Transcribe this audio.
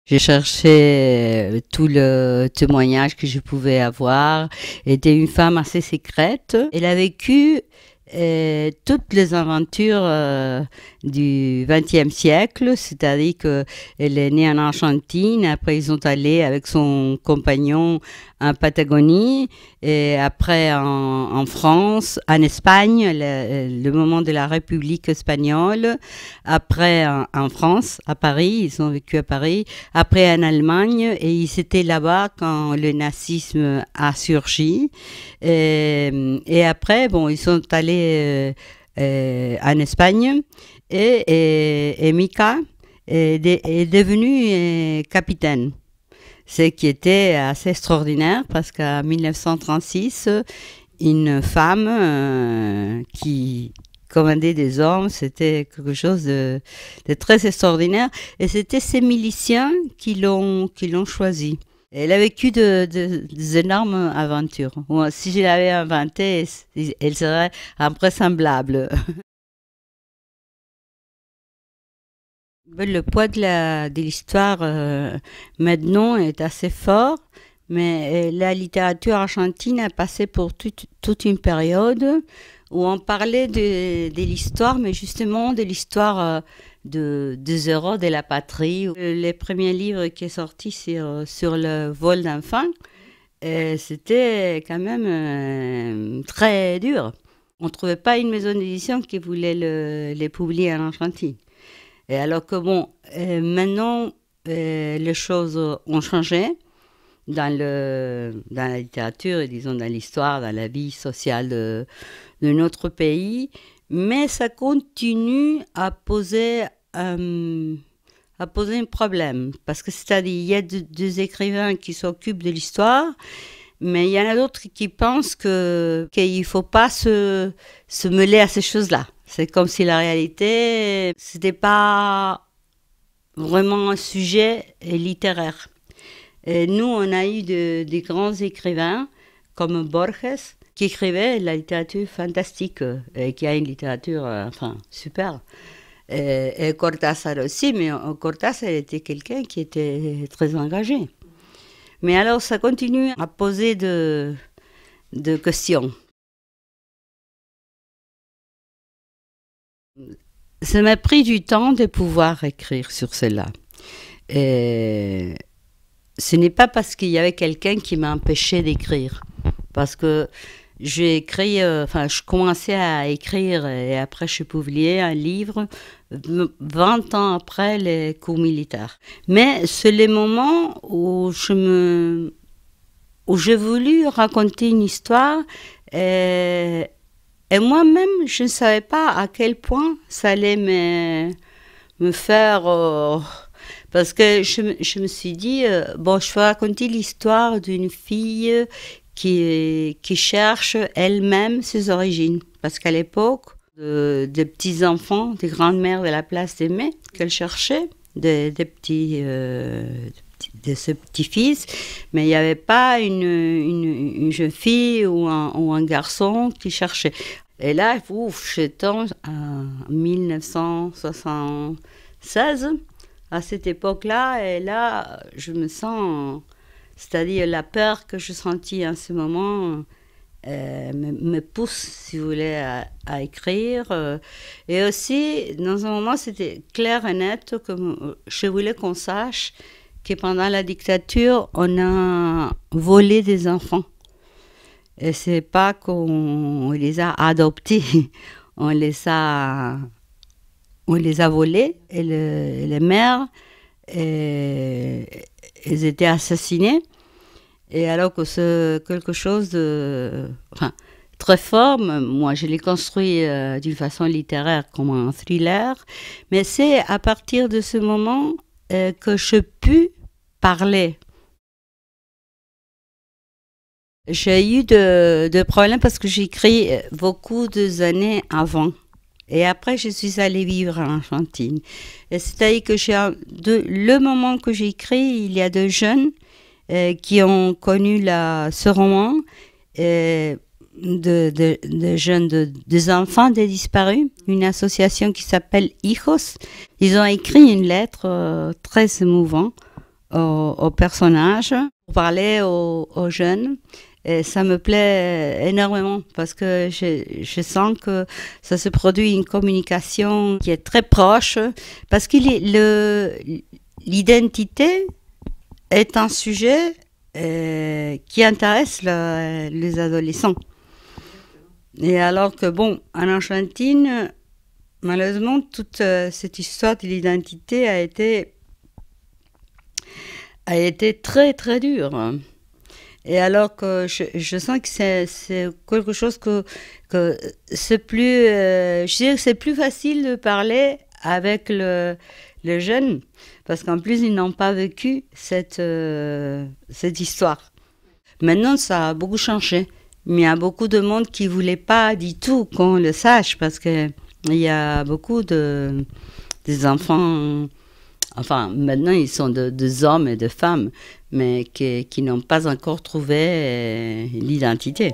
J'ai cherché tout le témoignage que je pouvais avoir. Elle était une femme assez secrète. Elle a vécu toutes les aventures du XXe siècle, c'est-à-dire qu'elle est née en Argentine, après ils sont allés avec son compagnon en Patagonie, et après en France, en Espagne, le moment de la République espagnole, après en France, à Paris, ils ont vécu à Paris, après en Allemagne, et ils étaient là-bas quand le nazisme a surgi. Et après, bon, ils sont allés en Espagne et Mika est devenue capitaine. Ce qui était assez extraordinaire parce qu'en 1936, une femme qui commandait des hommes, c'était quelque chose de très extraordinaire. Et c'était ces miliciens qui l'ont choisi. Elle a vécu des énormes aventures. Moi, si je l'avais inventée, elle serait invraisemblable. Le poids de l'histoire maintenant est assez fort, mais la littérature argentine a passé pour toute une période où on parlait de l'histoire, mais justement de l'histoire des héros de la patrie. Les premiers livres qui sont sortis sur le vol d'enfants, c'était quand même très dur. On ne trouvait pas une maison d'édition qui voulait les publier en Argentine. Et alors que bon, maintenant, les choses ont changé dans la littérature et disons dans l'histoire, dans la vie sociale de notre pays, mais ça continue à poser un problème. Parce que c'est-à-dire, il y a des écrivains qui s'occupent de l'histoire, mais il y en a d'autres qui pensent qu'il ne faut pas se mêler à ces choses-là. C'est comme si la réalité, c'était pas vraiment un sujet littéraire. Et nous, on a eu des grands écrivains comme Borges, qui écrivait la littérature fantastique, et qui a une littérature, enfin, super. Et Cortázar aussi, mais Cortázar était quelqu'un qui était très engagé. Mais alors, ça continue à poser de questions. Ça m'a pris du temps de pouvoir écrire sur cela. Et ce n'est pas parce qu'il y avait quelqu'un qui m'a empêché d'écrire. Parce que je commençais à écrire et après je publiais un livre 20 ans après les coups militaires. Mais c'est le moment où j'ai voulu raconter une histoire et moi-même, je ne savais pas à quel point ça allait me faire... parce que je me suis dit, bon, je vais raconter l'histoire d'une fille qui cherche elle-même ses origines. Parce qu'à l'époque, des petits-enfants, des grandes-mères de la place des Mai qu'elle cherchait, de ce petit-fils, mais il n'y avait pas une jeune fille ou un garçon qui cherchait. Et là, j'étais en 1976, à cette époque-là, et là, je me sens, c'est-à-dire la peur que je sentis en ce moment me pousse, si vous voulez, à écrire. Et aussi, dans un moment, c'était clair et net que je voulais qu'on sache que pendant la dictature, on a volé des enfants. Et c'est pas qu'on les a adoptés, on les a volés. Et les mères, elles étaient assassinées. Et alors que c'est quelque chose de très fort, moi je l'ai construit d'une façon littéraire comme un thriller, mais c'est à partir de ce moment que je pus parler. J'ai eu de problèmes parce que j'ai écrit beaucoup d'années avant. Et après, je suis allée vivre en Argentine. Et c'est-à-dire que le moment que j'ai écrit, il y a deux jeunes qui ont connu ce roman, des enfants des disparus, une association qui s'appelle Hijos. Ils ont écrit une lettre très émouvante aux personnages, pour parler aux jeunes. Et ça me plaît énormément parce que je sens que ça se produit une communication qui est très proche parce que l'identité est un sujet qui intéresse les adolescents. Et alors que, bon, en Argentine, malheureusement, toute cette histoire de l'identité a été très, très dure. Et alors que je sens que c'est quelque chose que c'est plus, je dirais que c'est plus facile de parler avec le jeune, parce qu'en plus, ils n'ont pas vécu cette histoire. Maintenant, ça a beaucoup changé. Mais il y a beaucoup de monde qui ne voulait pas du tout qu'on le sache, parce qu'il y a beaucoup des enfants, enfin, maintenant, ils sont des hommes et des femmes, mais qui n'ont pas encore trouvé l'identité.